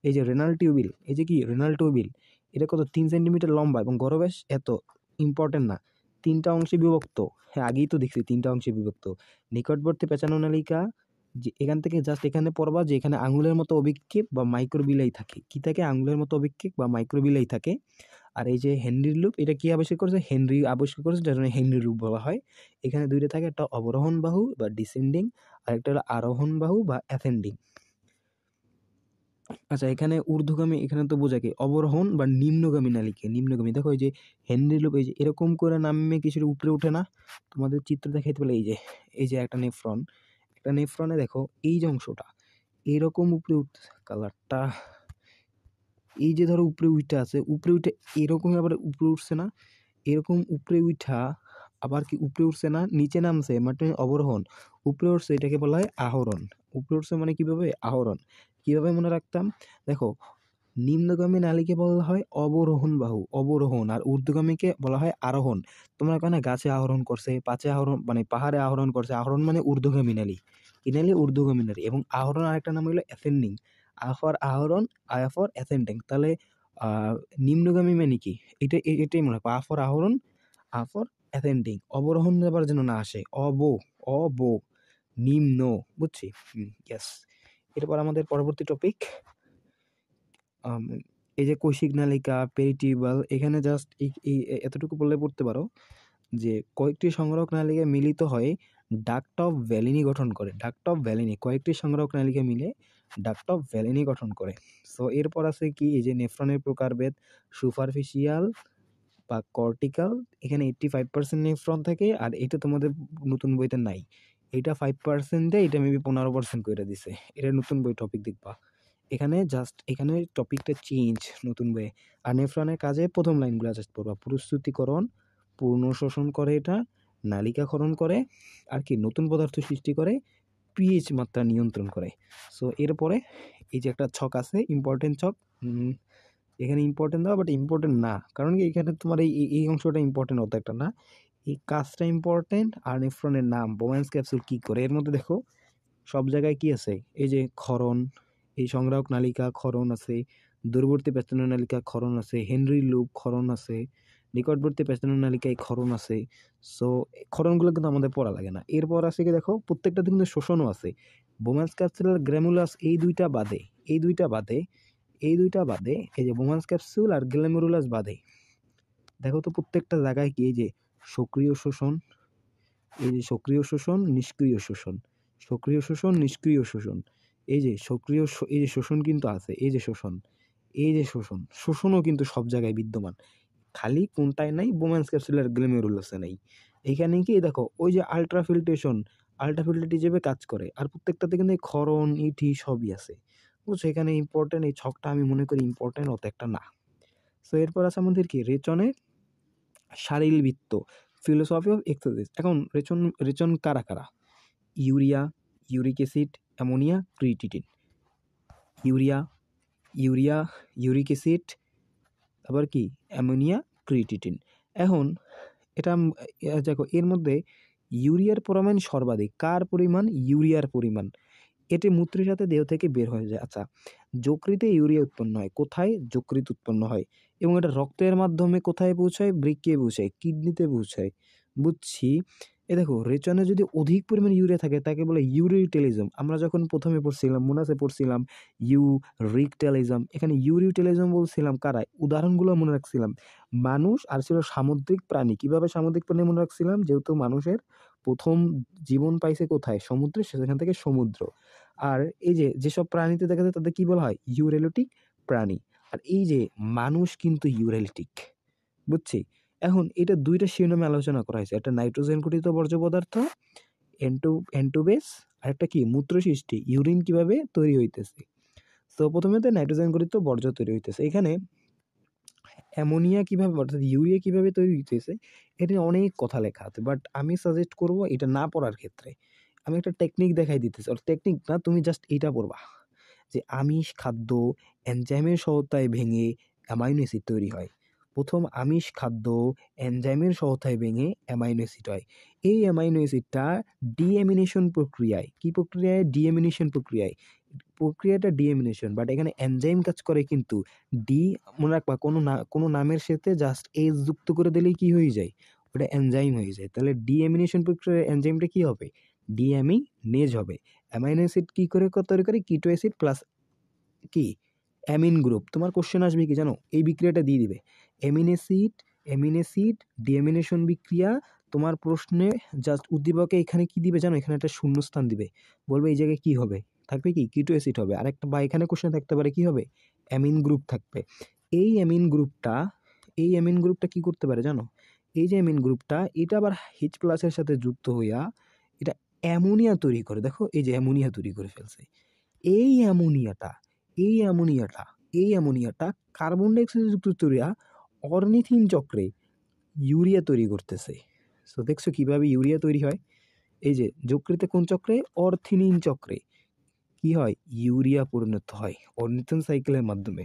এই যে রেনাল টিউবিল, এই যে কি রেনাল টিউবিল, এটা কত? 3 সেন্টিমিটার লম্বা এবং গড় এত। ইম্পর্টেন্ট না? 3টা অংশে বিভক্ত। হ্যাঁ, আগেই তো দেখছি 3টা অংশে বিভক্ত। নিকটবর্তী পেচানোনালিকা, যে এখান থেকে জাস্ট এখানে পড়বা যে এখানে আঙুলের মতো অভিক্ষেপ বা মাইক্রোবিলাই থাকে। কি থাকে? আঙুলের মতো অভিক্ষেপ বা মাইক্রোবিলাই থাকে। আর এই যে হেনরির লুপ, এটা কি আবিষ্কার করেছে? হেনরি আবিষ্কার করেছে, যার জন্য হেনরি লুপ বলা হয়। এখানে দুইটা থাকে, একটা অবরোহণ বাহু বা ডিসেন্ডিং, আর একটা হলো আরোহণ বাহু বা অ্যাসেন্ডিং। আচ্ছা, এখানে ঊর্ধ্বগামী, এখানে তো বোঝা কি? অবরোহণ বা নিম্নগামী নালিকা। নিম্নগামী দেখো এই যে হেনরি লুপ, এই যে এরকম করে নামে কিছুর উপরে ওঠে না? তোমাদের চিত্র দেখাইতে বলে এই যে একটা নেফ্রন, একটা নেফ্রনে দেখো এই যে অংশটা এরকম উপরে উঠতেছে, কালারটা এই যে ধরো উপরে উঠে আছে, উপরে উঠে এরকম আবার উপরে উঠছে না? এরকম উপরে উঠা আবার কি উপরে উঠছে না? নিচে নামছে মানে অবরোহণ, উপরে উঠছে এটাকে বলা হয় আহরণ। উপরে উঠছে মানে কিভাবে? আহরণ। কিভাবে মনে রাখতাম? দেখো নিম্নগামী নালীকে বলা হয় অবরোহণ বাহু, অবরোহণ, আর ঊর্ধ্বগামীকে বলা হয় আরোহণ। তোমরা কেন গাছে আহরণ করছে, পাচে আহরণ মানে পাহাড়ে আহরণ করছে, আহরণ মানে ঊর্ধ্বগামী নালী, এই নালী ঊর্ধ্বগামী নালী। এবং আহরণ আরেকটা নাম হলো অ্যাসেন্ডিং। আ ফর আহরণ, আয়া ফর অ্যাসেন্ডিং। তাহলে নিম্নগামী মানে কি? এটাই মনে রাখবো, আ ফর আহরণ, আ ফর অ্যাসেন্ডিং। অবরোহণ আবার যেন না আসে, অব নিম্ন, বুঝছি? ইয়েস। এরপর আমাদের পরবর্তী টপিক, এই যে কৈশিক নালিকা, পেরিটিউবাল, এখানে জাস্ট এতটুকু বললে পড়তে পারো যে কয়েকটি সংগ্রহক নালিকা মিলিত হয়ে ডাক্ট অফ ভ্যালিনি গঠন করে। ডাক্ট অফ ভ্যালিনি, কয়েকটি সংগ্রহক নালিকা মিলে ডাক্ট অফ ভ্যালিনি গঠন করে। সো এরপর আছে কি? এই যে নেফ্রনের প্রকারভেদ, সুপারফিশিয়াল বা কর্টিক্যাল। এখানে 85% নেফ্রন থাকে, আর এটা তোমাদের নতুন বইতে নাই। এটা 5% দেয়, এটা মেবি 15% করে দিছে। এটা নতুন বই টপিক দেখবা। এখানে টপিকটা চেঞ্জ নতুন বইয়ে। আর নেফ্রনের কাজে প্রথম লাইনগুলো জাস্ট পড়বা। প্রস্তুতিকরণ, পূর্ণ শোষণ করে এটা, নালিকাকরণ করে, আর কি নতুন পদার্থ সৃষ্টি করে, পিএইচ মাত্রা নিয়ন্ত্রণ করে। সো এরপরে এই যে একটা ছক আছে, ইম্পর্টেন্ট ছক, এখানে ইম্পর্টেন্ট দেওয়া, বাট ইম্পর্টেন্ট না, কারণ কি এখানে তোমার এই অংশটা ইম্পর্টেন্ট অত একটা না, এই কাজটা ইম্পর্টেন্ট। আর নেফ্রনের নাম, বোম্যান্স ক্যাপসুল কি করে, এর মধ্যে দেখো সব জায়গায় কি আছে, এই যে ক্ষরণ, এই সংগ্রাহক নালিকা ক্ষরণ আছে, দূরবর্তী পেছনের নালিকা ক্ষরণ আছে, হেনরি লুপ ক্ষরণ আছে, নিকটবর্তী পেছনের নালিকায় ক্ষরণ আছে। সো ক্ষরণগুলো কিন্তু আমাদের পড়া লাগে না। এরপর আছে কি দেখো, প্রত্যেকটাতে কিন্তু শোষণও আছে। বোমান্স ক্যাপসুল আর গ্র্যামুলাস, এই দুইটা বাদে এই যে বোমান্স ক্যাপসুল আর গ্ল্যামেরুলাস বাদে দেখো তো প্রত্যেকটা জায়গায় কি এই যে সক্রিয় শোষণ, এই যে সক্রিয় শোষণ, নিষ্ক্রিয় শোষণ, সক্রিয় শোষণ, নিষ্ক্রিয় শোষণ, এই যে এই যে শোষণ কিন্তু আছে, এই যে শোষণ, এই যে শোষণও কিন্তু সব জায়গায় বিদ্যমান। খালি কোনটায় নাই, বোম্যান্স ক্যাপসুলার গ্লোমেরুলাসে নেই। এইখানে কি দেখো ওই যে আলট্রাফিল্ট্রেট হিসেবে কাজ করে, আর প্রত্যেকটাতে কিন্তু এই ক্ষরণ ইটি সবই আছে। বুঝছো, এখানে ইম্পর্টেন্ট এই ছকটা আমি মনে করি ইম্পর্টেন্ট অত একটা না। সো এরপর আছে আমাদের কি রেচনের শারীরবৃত্ত, ফিলোসফি অফ এক্সারসাইজ। এখন রেচন কারা কারা? Urea, uric acid, ammonia, creatinine. Urea urea uric acid, আবার কি অ্যামোনিয়া, ক্রিয়েটিনিন। এখন এটা দেখো এর মধ্যে ইউরিয়ার পরিমাণ সর্বাধিক। কার পরিমাণ? ইউরিয়ার পরিমাণ। এটি মূত্রের সাথে দেহ থেকে বের হয়ে যায়। আচ্ছা, যকৃতে ইউরিয়া উৎপন্ন হয়। কোথায়? যকৃত উৎপন্ন হয়। এবং এটা রক্তের মাধ্যমে কোথায় পৌঁছায়? বৃক্কে পৌঁছায়, কিডনিতে পৌঁছায়। বুঝছি। এ দেখো রেচনে যদি অধিক পরিমাণ ইউরিয়া থাকে তাকে বলে ইউরিটেলিজম। আমরা যখন প্রথমে পড়ছিলাম, মনে আছে পড়ছিলাম ইউরিকটেলিজম। এখানে ইউরিটেলিজম বলছিলাম কারা? উদাহরণগুলো মনে রাখছিলাম, মানুষ আর ছিল সামুদ্রিক প্রাণী। কিভাবে সামুদ্রিক প্রাণী মনে রাখছিলাম? যেহেতু মানুষের প্রথম জীবন পাইছে কোথায়? সমুদ্রে, সেখান থেকে সমুদ্র। আর এই যে যেসব প্রাণীতে দেখা যায় তাদের কি বলা হয়? ইউরেলিটিক প্রাণী। আর এই যে মানুষ কিন্তু ইউরেলিটিক। বুঝছি। এখন এটা দুইটা শিরোনামে আলোচনা করা হয়েছে, একটা নাইট্রোজেন ঘটিত বর্জ্য পদার্থ এন্টোবেস, আর একটা কি মূত্র সৃষ্টি, ইউরিন কিভাবে তৈরি হইতেছে। তো প্রথমে তো নাইট্রোজেন ঘটিত বর্জ্য তৈরি হইতেছে। এখানে অ্যামোনিয়া কিভাবে অর্থাৎ ইউরিয়া কিভাবে তৈরি হইতেছে এটা নিয়ে অনেক কথা লেখা আছে, বাট আমি সাজেস্ট করব এটা না পড়ার ক্ষেত্রে। আমি একটা টেকনিক দেখাই দিতেছি, আর টেকনিক না, তুমি জাস্ট এইটা পড়বা যে আমিষ খাদ্য এনজাইমের সহায়তায় ভেঙে অ্যামাইনো অ্যাসিড তৈরি হয়। প্রথম আমিষ খাদ্য এনজাইমের সহায়তায় ভেঙে অ্যামাইনো অ্যাসিড হয়। এই অ্যামাইনো অ্যাসিডটা ডিএমিনেশন প্রক্রিয়ায়, কি প্রক্রিয়ায়? ডিএমিনেশন প্রক্রিয়ায়। প্রক্রিয়াটা ডিএমিনেশন, বাট এখানে এনজাইম কাজ করে কিন্তু ডি, মনে রাখবা কোনো নামের সাথে জাস্ট এজ যুক্ত করে দিলেই কি হয়ে যায়? ওটা এনজাইম হয়ে যায়। তাহলে ডিএমিনেশন প্রক্রিয়ার এনজাইমটা কি হবে? ডিএমিনেজ হবে। অ্যামাইনো অ্যাসিড কি করে তৈরি করে? কিটো অ্যাসিড প্লাস কি অ্যামিন গ্রুপ। তোমার কোশ্চেন আসবে কি জানো? এই বিক্রিয়াটা দিয়ে দিবে, অ্যামিন অ্যাসিড ডিএমিনেশন বিক্রিয়া। তোমার প্রশ্নে জাস্ট উদ্দীপকে এখানে কি দিবে জানো? এখানে একটা শূন্যস্থান দিবে, বলবে এই জায়গায় কি হবে? থাকবে কি? কিটো অ্যাসিড হবে। আরেকটা বা এখানে কোশ্চেন থাকতে পারে কি হবে? অ্যামিন গ্রুপ থাকবে। এই অ্যামিন গ্রুপটা কি করতে পারে জানো? এই যে অ্যামিন গ্রুপটা, এটা আবার H প্লাসের সাথে যুক্ত হইয়া এটা অ্যামোনিয়া তৈরি করে। দেখো এই যে অ্যামোনিয়া তৈরি করে ফেলছে। এই অ্যামোনিয়াটা এই অ্যামোনিয়াটা এই অ্যামোনিয়াটা কার্বন ডাইঅক্সাইড যুক্ত করিয়া অর্নিথিন চক্রে ইউরিয়া তৈরি করতেছে। সো দেখছো কিভাবে ইউরিয়া তৈরি হয়? এই যে যকৃতে কোন চক্রে? অর্থিনিন চক্রে কি হয়? ইউরিয়া পরিণত হয় অর্নিথন সাইকেলের মাধ্যমে।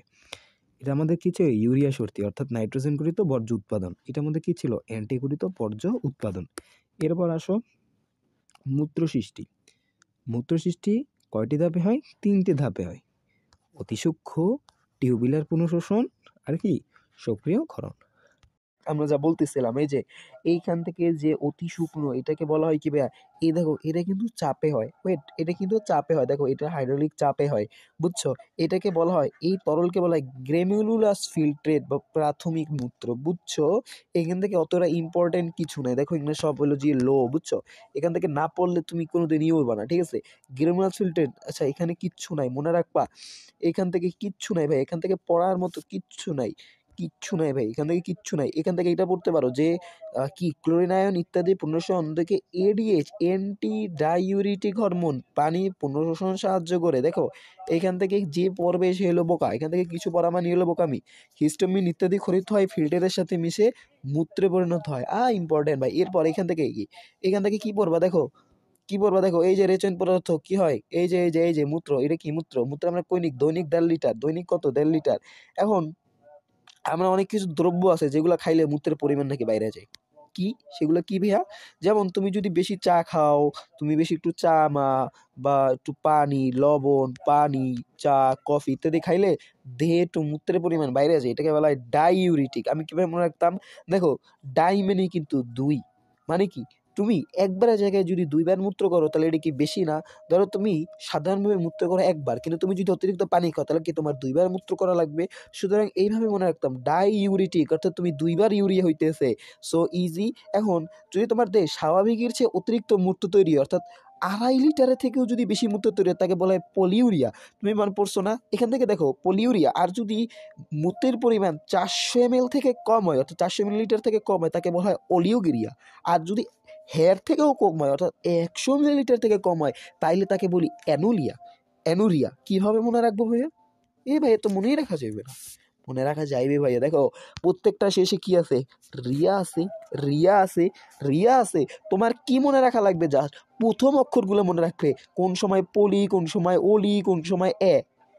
এটা আমাদের কি ছিল? ইউরিয়া সর্তি, অর্থাৎ নাইট্রোজেন ঘটিত বর্জ্য উৎপাদন। এটা মধ্যে কি ছিল? অ্যান্টি ঘটিত বর্জ্য উৎপাদন। এরপর আসো মূত্র সৃষ্টি। মূত্র সৃষ্টি কয়টি ধাপে হয়? 3টে ধাপে হয়। অতি সূক্ষ্ম, টিউবুলার পুনঃশোষণ, আর কি সক্রিয় ক্ষরণ। আমরা যা বলতেছিলাম, এই যে এইখান থেকে যে অতি শুকনো, এটাকে বলা হয় কি ভাইয়া? এই দেখো এটা কিন্তু চাপে হয়। এটা কিন্তু চাপে হয়। দেখো এটা হাইড্রোলিক চাপে হয়। বুঝছো? এটাকে বলা হয়, এই তরলকে বলা হয় গ্রেনুলুলাস ফিল্ট্রেট বা প্রাথমিক মূত্র। বুঝছো? এখান থেকে অতটা ইম্পর্টেন্ট কিছু নাই। দেখো এখানে সব হলো যে লো। বুঝছো? এখান থেকে না পড়লে তুমি কোনোদিন ইয়ে করবা না, ঠিক আছে? গ্রেনুলাস ফিল্ট্রেট, আচ্ছা এখানে কিচ্ছু নাই, মনে রাখবা। এখান থেকে কিচ্ছু নাই ভাই, এখান থেকে পড়ার মতো কিচ্ছু নাই, কিচ্ছু নাই ভাই, এখান থেকে কিচ্ছু নাই। এখান থেকে এটা পড়তে পারো যে কি ক্লোরিন আয়ন ইত্যাদি পুনঃশোষণ থেকে এডিএইচ অ্যান্টি ডাইউরিটিক হরমোন পানি পুনঃশোষণ সাহায্য করে। দেখো এখান থেকে যে পড়বে সে হলো বোকা, এখান থেকে কিছু পড়া মানে হলো বোকামি। হিস্টামিন ইত্যাদি খরিত হয়, ফিল্টারের সাথে মিশে মূত্রে পরিণত হয়। ইম্পর্টেন্ট ভাই। এরপর এখান থেকে কি পড়বা? দেখো কি পড়বা? দেখো এই যে রেচন পদার্থ কি হয়? এই যে মূত্র, এটা কি মূত্র? মূত্র আমরা কৈনিক, দৈনিক 1.5 লিটার, দৈনিক কত? 1.5 লিটার। এখন আমরা অনেক কিছু দ্রব্য আছে যেগুলো খাইলে মূত্রের পরিমাণ নাকি বাইরে যায়। কি সেগুলো কি ভাইয়া? যেমন তুমি যদি বেশি চা খাও, তুমি বেশি একটু চা বা একটু পানি, লবণ, পানি, চা, কফি ইত্যাদি খাইলে দেহে একটু মূত্রের পরিমাণ বাইরে যায়, এটাকে বলা হয় ডাইউরিটিক। আমি কিভাবে মনে রাখতাম? দেখো, ডাই মানে কিন্তু ২, মানে কি তুমি একবারের জায়গায় যদি ২ বার মূত্র করো তাহলে এটা কি বেশি না? ধরো তুমি সাধারণভাবে মূত্র করো ১ বার, কিন্তু তুমি যদি অতিরিক্ত পানি খাও তাহলে কি তোমার ২ বার মূত্র করা লাগবে? সুতরাং এইভাবে মনে রাখতাম, ডাইউরিটিক অর্থাৎ তুমি ২ বার ইউরিয়া হইতেছে। So easy. এখন যদি তোমার দেহে স্বাভাবিকের চেয়ে অতিরিক্ত মূত্র তৈরি হয়, অর্থাৎ ২.৫ লিটারের থেকেও যদি বেশি মূত্র তৈরি হয় তাকে বলা হয় পলিউরিয়া। তুমি মনে পড়ছো না? এখান থেকে দেখো পলিউরিয়া। আর যদি মূত্রের পরিমাণ ৪০০ ml থেকে কম হয়, অর্থাৎ ৪০০ মিলিলিটার থেকে কম হয় তাকে বলা হয় অলিওগেরিয়া। আর যদি হের থেকেও কম হয়, অর্থাৎ ১০০ মিলিলিটার থেকে কম হয়, তাইলে তাকে বলি অ্যানুলিয়া, অ্যানুরিয়া। কিভাবে মনে রাখবো ভাইয়া? ভাইয়া তো মনেই রাখা যাবে না। মনে রাখা যাইবে ভাইয়া। দেখো, প্রত্যেকটা শেষে কি আছে? রিয়া আছে, রিয়া আছে, রিয়া আছে। তোমার কি মনে রাখা লাগবে? জাস্ট প্রথম অক্ষরগুলো মনে রাখবে। কোন সময় পলি, কোন সময় অলি, কোন সময়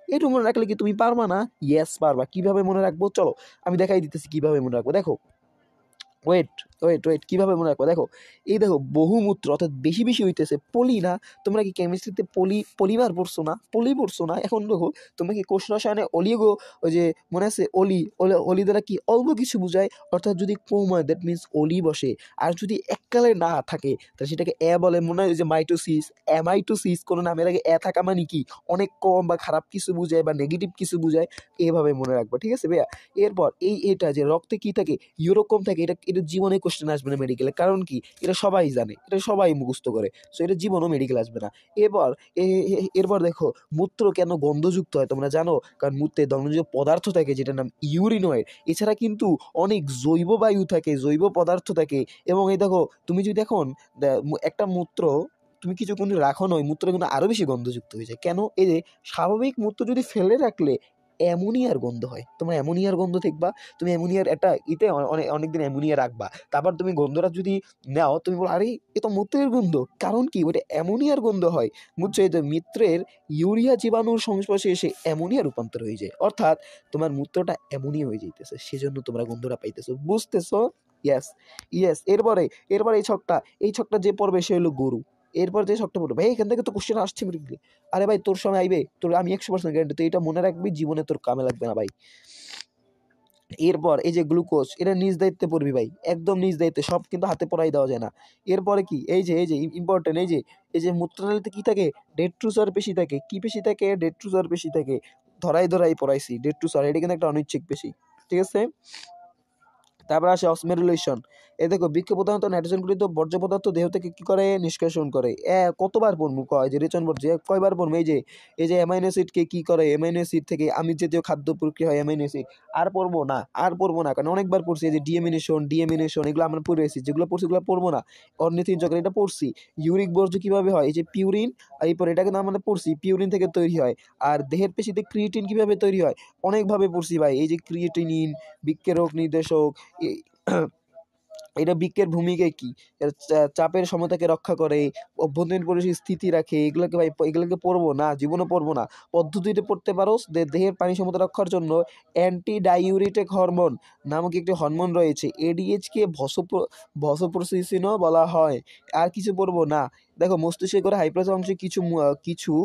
এটু মনে রাখলে কি তুমি পারবা না? ইয়েস পারবা। কিভাবে মনে রাখবো? চলো আমি দেখাই দিতেছি কিভাবে মনে রাখবো। দেখো, ওয়েট, ওয়েট, কিভাবে মনে রাখবো? দেখো, এই দেখো বহুমূত্র অর্থাৎ বেশি বেশি হইতেছে পলি না? তোমরা কি কেমিস্ট্রিতে পলিমার পড়ছো না? পলি পড়ছো না? এখন দেখো, তোমরা কি কোষ রসায়নে অলিগো, ওই যে মনে আছে অলি দ্বারা কি অল্প কিছু বোঝায়, অর্থাৎ যদি কম হয় দ্যাট মিনস অলি বসে। আর যদি এককালে না থাকে তাহলে সেটাকে বলে। মনে হয় যে মাইটোসিস, অ্যামাইটোসিস, কোনো নামের আগে থাকা মানে কি অনেক কম বা খারাপ কিছু বোঝায় বা নেগেটিভ কিছু বোঝায়। এভাবে মনে রাখবো, ঠিক আছে ভাইয়া? এরপর এটা যে রক্তে কি থাকে, ইউরোকম থাকে, এটা জীবনে কোশ্চেন আসবে না মেডিকেলে। কারণ কি? এটা সবাই জানে, এটা সবাই মুখস্থ করে। সো এটা জীবনও মেডিকেল আসবে না। এরপর এরপর দেখো, মূত্র কেন গন্ধযুক্ত হয় তোমরা জানো? কারণ মূত্রে দহনজ পদার্থ থাকে যেটার নাম ইউরিনয়েড। এছাড়া কিন্তু অনেক জৈব বায়ু থাকে, জৈব পদার্থ থাকে। এবং এই দেখো, তুমি যদি এখন একটা মূত্র তুমি কিছুক্ষণ রাখো নয়, মূত্র কিন্তু আরো বেশি গন্ধযুক্ত হয়ে যায়। কেন? এই যে স্বাভাবিক মূত্র যদি ফেলে রাখলে অ্যামোনিয়ার গন্ধ হয়। তোমরা অ্যামোনিয়ার গন্ধ দেখবা, তুমি অ্যামোনিয়ার একটা অনেকদিন অ্যামোনিয়া রাখবা, তারপর তুমি গন্ধটা যদি নাও, তুমি বলো আরে এ তো মূত্রের গন্ধ। কারণ কি? ওটা অ্যামোনিয়ার গন্ধ হয়। বুঝছো? এই যে মূত্রের ইউরিয়া জীবাণুর সংস্পর্শে এসে অ্যামোনিয়া রূপান্তর হয়ে যায়, অর্থাৎ তোমার মূত্রটা অ্যামোনিয়া হয়ে যাইতেছে, সেজন্য তোমরা গন্ধটা পাইতেছো। বুঝতেছো? Yes, yes. এরপরে এই ছকটা যে পড়বে সে হলো গরু। এরপর যে ছকটা পড়বে, ভাই এখান থেকে তো কোশ্চেন আসছে মেডিকেলে। আরে ভাই তোর সময় আইবে, তোর আমি 100% গ্যারান্টি। তুই এটা মনে রাখবি, জীবনে তোর কামে লাগবে না ভাই। এরপর এই যে গ্লুকোজ, এটা নিজ দায়িত্বে পড়বি ভাই, একদম নিজ দায়িত্বে, সব কিন্তু হাতে পড়াই দেওয়া যায় না। এরপরে কি? এই যে ইম্পর্টেন্ট, এই যে মূত্রনালীতে কি থাকে? ডেট্রুসার পেশি থাকে। কি পেশি থাকে? ডেট্রুসার পেশি থাকে। ধরাই পড়াইছি ডেট্রুসার, এটা কিন্তু একটা অনিচ্ছিক পেশি, ঠিক আছে? তারপর আসে অসমেরুলেশন। এই দেখো, বৃক্ষ প্রধানত নাইট্রোজেন গৃহীত বর্জ্য পদার্থ দেহ থেকে কি করে? নিষ্কাশন করে। কতবার পড়বো? কয় যে রেচন বর্জ্য, কয়বার পড়বো? এই যে অ্যামাইনো অ্যাসিডকে কি করে? অ্যামাইনো অ্যাসিড থেকে আমিষ জাতীয় খাদ্য প্রক্রিয়া হয় অ্যামাইনো অ্যাসিড। আর পড়বো না কারণ অনেকবার পড়ছি। এই যে ডিএমিনেশন এগুলো আমরা পড়ে এসেছি। যেগুলো পড়ছি এগুলো পড়বো না। অর্নিথিন চক্র এটা পড়ছি। ইউরিক বর্জ্য কিভাবে হয়? এই যে পিউরিন, এরপর এটাকে না আমরা পড়ছি, পিউরিন থেকে তৈরি হয়। আর দেহের পেশিতে ক্রিয়েটিন কিভাবে তৈরি হয়? অনেকভাবে পড়ছি ভাই। এই যে ক্রিয়েটিনিন, বৃক্কের রোগ নির্দেশক, এটা বৃক্কের ভূমিকা কি? চাপের সমতাকে রক্ষা করে, অভ্যন্তরীণ পরিবেশের স্থিতি রাখে। এগুলোকে পড়বো না, জীবনে পড়বো না। পদ্ধতিতে পড়তে পারো, দেহের পানি সমতা রক্ষার জন্য অ্যান্টি ডাইউরেটিক হরমোন নামক একটি হরমোন রয়েছে। এডিএইচকে ভসোপ্রোসিসিনও বলা হয়। আর কিছু পড়বো না। দেখো, মস্তিষ্কের হাইপোথ্যালামাস অংশে কিছু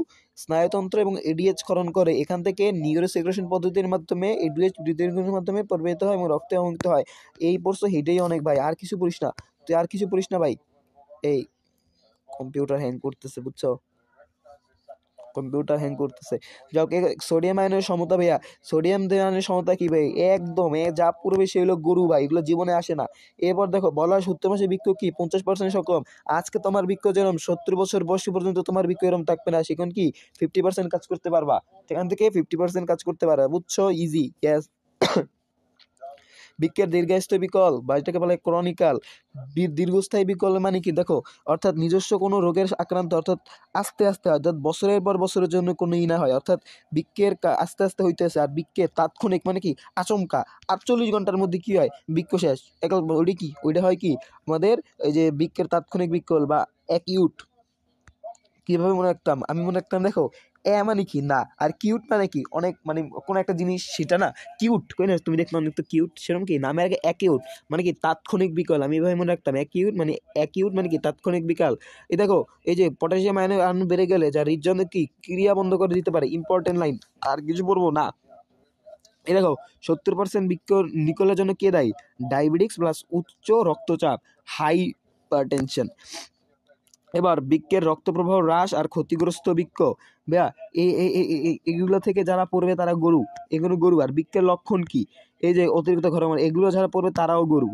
স্নায়ুতন্ত্র এবং এডিএইচ ক্ষরণ করে। এখান থেকে নিউরোসেক্রেশন পদ্ধতির মাধ্যমে এডিএইচ হৃদয়ের মাধ্যমে প্রবাহিত হয় এবং রক্তে অঙ্কিত হয়। এই পড়ছো, হেঁটেই অনেক ভাই। আর কিছু পড়িস না, তুই আর কিছু পড়িস না ভাই। এই কম্পিউটার হ্যাং করতেছে, বুঝছো? কম্পিউটার হ্যাং করতেছে। যাও, সোডিয়াম আয়নের সমতা ভাইয়া, সোডিয়াম আয়নের সমতা কি ভাই? একদম যা পড়বে সে হলো গরু ভাই, এগুলো জীবনে আসে না। এরপর দেখো, বলা হয় 70 মাসে বৃক্ষ কি 50% সক্ষম। আজকে তোমার বৃক্ষ যেরকম 70 বছর বয়সী পর্যন্ত তোমার বৃক্ষ এরকম থাকবে না, সেখান কি 50% কাজ করতে পারবা, সেখান থেকে 50% কাজ করতে পারবা। বুঝছো? Easy, yes. বৃক্কের দীর্ঘস্থায়ী বিকল বা এটাকে বলে ক্রনিক্যাল। দীর্ঘস্থায়ী বিকল মানে কি? দেখো, অর্থাৎ নিজস্ব কোনো রোগের আক্রান্ত, অর্থাৎ আস্তে আস্তে, অর্থাৎ বছরের পর বছরের জন্য কোনো না হয়, অর্থাৎ বৃক্কের আস্তে আস্তে হইতেছে। আর বৃক্কের তাৎক্ষণিক মানে কি? আচমকা 48 ঘন্টার মধ্যে কি হয়? বৃক্ষ শেষ। ওইটা হয় কি আমাদের? এই যে বৃক্কের তাৎক্ষণিক বিকল বা অ্যাকিউট। কিভাবে মনে রাখতাম? আমি মনে রাখতাম, দেখো, মানে কি না, আর কিউট মানে কি অনেক, মানে কোনো একটা জিনিস সেটা না কিউট কই না, তুমি দেখলে অনেক তো কিউট, সেরকম কি নামের আগে অ্যাকিউট মানে কি তাৎক্ষণিক বিকল, আমি এভাবে মনে রাখতাম অ্যাকিউট মানে, অ্যাকিউট মানে কি তাৎক্ষণিক বিকাল। এই দেখো এই যে পটাশিয়াম আয়ন বেড়ে গেলে যা হৃদযন্ত্র কি ক্রিয়া বন্ধ করে দিতে পারে, ইম্পর্টেন্ট লাইন, আর কিছু বলবো না। এই দেখো 70% বৃক্ক নিকলের জন্য কে দায়ী, ডায়াবেটিক্স প্লাস উচ্চ রক্তচাপ, হাইপারটেনশন। এবার বৃক্কের রক্ত প্রবাহ হ্রাস আর ক্ষতিগ্রস্ত বৃক্ক, ভাইয়া এগুলো থেকে যারা পড়বে তারা গরু, এগুলো গরু। আর বৃক্কের লক্ষণ কি, এই যে অতিরিক্ত হরমোন, এগুলো যারা পড়বে তারাও গরু।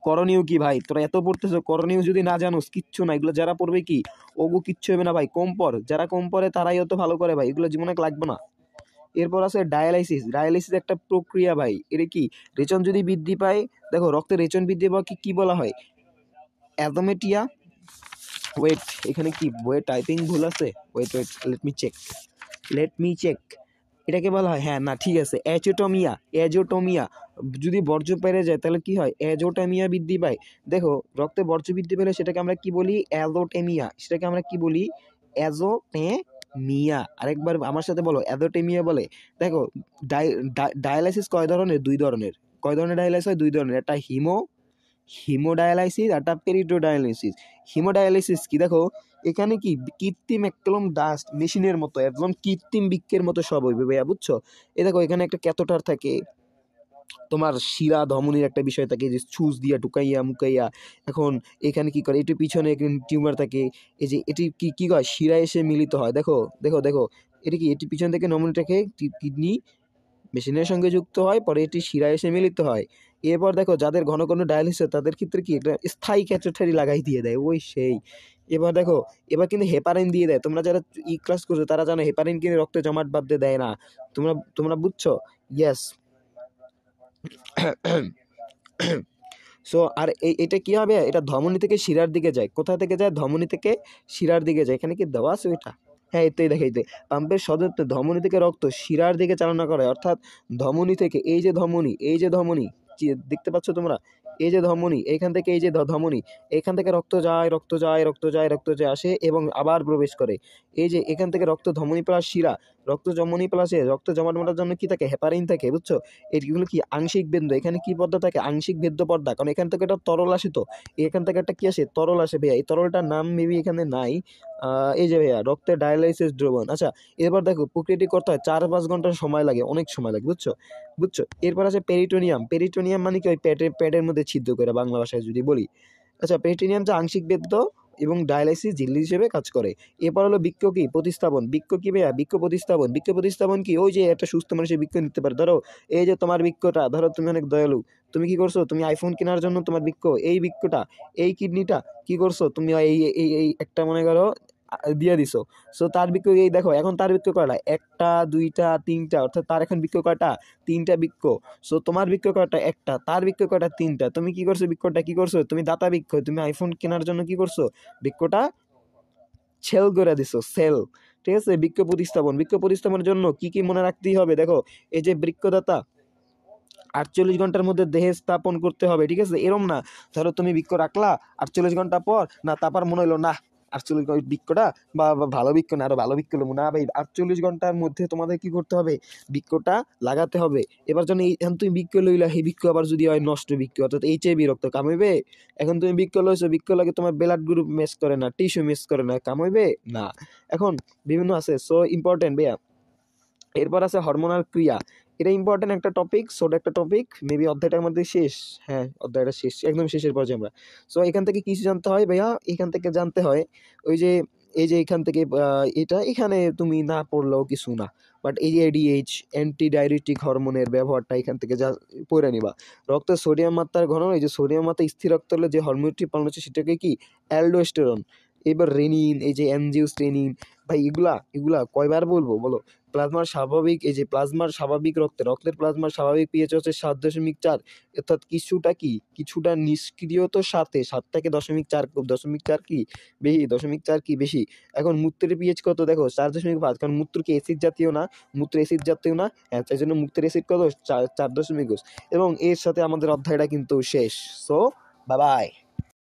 করণীয় কি ভাই, তোরা এত পড়তেছো, করণীয় যদি না জানোস কিচ্ছু না, এগুলো যারা পড়বে কি ওগু কিচ্ছু হবে না ভাই, কম পড়, যারা কম পড়ে তারাই অত ভালো করে ভাই, এগুলো জীবনে লাগবে না। এরপর আছে ডায়ালাইসিস। ডায়ালাইসিস একটা প্রক্রিয়া ভাই, এটা কি রেচন যদি বৃদ্ধি পায়, দেখো রক্তে রেচন বৃদ্ধি পাওয়া কি বলা হয়, অ্যাজোমেটিয়া। ওয়েট, এখানে কি বইয়ে টাইপিং ভুল আছে, ওয়েট লেট মি চেক, এটাকে বলা হয়, হ্যাঁ না ঠিক আছে, অ্যাজোটোমিয়া। অ্যাজোটোমিয়া যদি বর্জ্য বেড়ে যায় তাহলে কি হয়, অ্যাজোটোমিয়া বৃদ্ধি পায়। দেখো রক্তে বর্জ্য বৃদ্ধি পেলে সেটাকে আমরা কি বলি, অ্যাজোটেমিয়া, সেটাকে আমরা কি বলি, অ্যাজোটেমিয়া। আরেকবার আমার সাথে বলো, অ্যাজোটেমিয়া বলে। দেখো ডায়ালাইসিস কয় ধরনের, দুই ধরনের। কয় ধরনের ডায়ালাইসিস হয়, দুই ধরনের, একটা হিমোডায়ালাইসিস আর একটা পেরিটোডায়ালাইসিস। হিমোডায়ালাইসিস কি, দেখো এখানে কি কৃত্রিম একদম ডাস্ট মেশিনের মতো, একদম কৃত্রিম বৃক্কের মতো সব হইবে ভাইয়া, বুঝছো। এই দেখো এখানে একটা ক্যাথোটার থাকে, তোমার শিরা ধমনির একটা বিষয় থাকে যে ছুঁচ দিয়া ঢুকাইয়া মুকাইয়া, এখন এখানে কি করে, এটি পিছনে টিউমার থাকে, এই যে এটি কি করে শিরা এসে মিলিত হয়, দেখো দেখো দেখো, এটি কি, এটি পিছন থেকে নমুনিটাকে কিডনি মেশিনের সঙ্গে যুক্ত হয়, পরে এটি শিরায় এসে মিলিত হয়। এরপর দেখো যাদের ঘন ঘন ডায়ালিসিস তাদের ক্ষেত্রে কি একটা স্থায়ী ক্যাথেটারি লাগাই দিয়ে দেয়, ওই সেই। এবার দেখো এবার কিন্তু হেপারিন দিয়ে দেয়, তোমরা যারা ক্লাস করছো তারা জানো হেপারিন কিন্তু রক্তে জমাট বাঁধতে দেয় না, তোমরা তোমরা বুঝছো, ইয়েস। সো আর এটা কি হবে, এটা ধমনী থেকে শিরার দিকে যায়, কোথা থেকে যায়, ধমনী থেকে শিরার দিকে যায়, এখানে কি দেওয়া আছে ওইটা, হ্যাঁ এটাই দেখাইতে। পাম্পের সদস্য ধমনী থেকে রক্ত শিরার দিকে চালনা করে, অর্থাৎ ধমনী থেকে, এই যে ধমনী, এই যে ধমনী দেখতে পাচ্ছ তোমরা, এই যে ধমনী, এইখান থেকে এই যে ধমনী, এখান থেকে রক্ত যায় রক্ত যায় রক্ত যায় রক্ত যায় আসে এবং আবার প্রবেশ করে, এই যে এখান থেকে রক্ত ধমনী প্লাস শিরা, রক্ত ধমনী প্লাসে রক্ত জমাট বাঁধার জন্য কি থাকে, হেপারিন থাকে, বুঝছো। এইগুলো কি আংশিক বেদ্য, এখানে কি পর্দা থাকে, আংশিক বেদ্য পর্দা, কারণ এখান থেকে একটা তরল আসে, তো এখান থেকে একটা কি আসে, তরল আসে ভাইয়া, এই তরলটার নাম মেবি এখানে নাই, এই যে ভাইয়া রক্তের ডায়ালাইসিস দ্রবণ। আচ্ছা এবার দেখো প্রক্রিয়াটি করতে হয় 4-5 ঘন্টা সময় লাগে, অনেক সময় লাগে, বুঝছো বুঝছো। এরপর আছে পেরিটোনিয়াম। পেরিটোনিয়াম মানে কি, ওই পেটের মধ্যে ছিদ্র করে বাংলা ভাষায় যদি বলি। আচ্ছা পেরিটোনিয়াম যে আংশিক বেদ্য এবং ডায়ালাইসিস ঝিল্লি হিসেবে কাজ করে। এরপর হলো বৃক্ক কি, প্রতিস্থাপন। বৃক্ক কি ভাইয়া, বৃক্ক প্রতিস্থাপন। বৃক্ক প্রতিস্থাপন কি, ওই যে একটা সুস্থ মানুষের বৃক্ক নিতে পারে, ধরো এই যে তোমার বৃক্কটা, ধরো তুমি অনেক দয়ালু, তুমি কি করছো, তুমি আইফোন কেনার জন্য তোমার বৃক্ক, এই বৃক্কটা, এই কিডনিটা কি করছো তুমি, এই এই এই একটা মনে করো দিয়ে দিছো। সো তার বৃক্ক এই দেখো, এখন তার বৃক্ক কয়টা, একটা দুইটা তিনটা, অর্থাৎ তার এখন বৃক্ক কয়টা, তিনটা বৃক্ক। সো তোমার বৃক্ক কয়টা, একটা, তার বৃক্ক কয়টা, তিনটা। তুমি কি করছো, বৃক্কটা কি করছো, তুমি দাতা বৃক্ক, তুমি আইফোন কেনার জন্য কি করছো, বৃক্কটা সেল করে দিছো, সেল। ঠিক আছে, বৃক্ক প্রতিস্থাপন। বৃক্ক প্রতিস্থাপনের জন্য কি কি মনে রাখতেই হবে, দেখো এই যে বৃক্কদাতা 48 ঘন্টার মধ্যে দেহে স্থাপন করতে হবে, ঠিক আছে। এরম না ধরো তুমি বৃক্ক রাখলা 48 ঘন্টা পর, না তারপর মনে হলো না 48 বৃক্ষটা বা ভালো বৃক্ষ না, আরো ভালো বৃক্ষ নেবো না ভাই, 48 ঘন্টার মধ্যে তোমাদের কি করতে হবে, বৃক্ষটা লাগাতে হবে। এবার যখন এখন তুমি বৃক্ষ লইলা, সেই বৃক্ষ আবার যদি হয় নষ্ট বৃক্ষ, অর্থাৎ HIV রক্ত কামাইবে। এখন তুমি বৃক্ষ লইছো, বৃক্ষ লাগে তোমার ব্লাড গ্রুপ ম্যাচ করে না, টিস্যু ম্যাচ করে না, কামাইবে না। এখন বিভিন্ন আছে, সো ইম্পর্টেন্ট ভাইয়া। এরপর আছে হরমোনাল ক্রিয়া। এটা ইম্পর্টেন্ট একটা টপিক, ছোট একটা টপিক, মেবি অধ্যায়টার মধ্যে শেষ, হ্যাঁ অধ্যায়টা শেষ, একদম শেষের পর্যায়ে আমরা। সো এখান থেকে কিছু জানতে হয় ভাইয়া, এখান থেকে জানতে হয় ওই যে এই যে এখান থেকে এটা এখানে তুমি না পড়লেও কিছু না, বাট এই যে ADH অ্যান্টি ডায়রিটিক হরমোনের ব্যবহারটা এখান থেকে যা পড়ে নিবা। রক্তের সোডিয়াম মাত্রার ঘনত্ব, এই যে সোডিয়াম মাত্রা স্থির রক্ত হলে যে হরমোনটি পালন হচ্ছে সেটাকে কি, অ্যালডোস্টেরন। এবার রেনিন, এই যে অ্যানজিওস্টেনিন, ভাই এগুলা এগুলা কয়বার বলবো বলো। প্লাজমার স্বাভাবিক, এই যে প্লাজমার স্বাভাবিক রক্তের প্লাজমার স্বাভাবিক পিএইচ হচ্ছে 7.4, অর্থাৎ কিছুটা নিষ্ক্রিয়তার সাথে 7 থেকে 0.4 কি বেশি, 0.4 কি বেশি। এখন মূত্রের পিএইচ কত দেখো, 4.5, কারণ মূত্র কি অ্যাসিড জাতীয় না, মূত্র অ্যাসিড জাতীয় না, হ্যাঁ তাই জন্য মূত্রের অ্যাসিড কত, 4.5। এবং এর সাথে আমাদের অধ্যায়টা কিন্তু শেষ। So bye bye.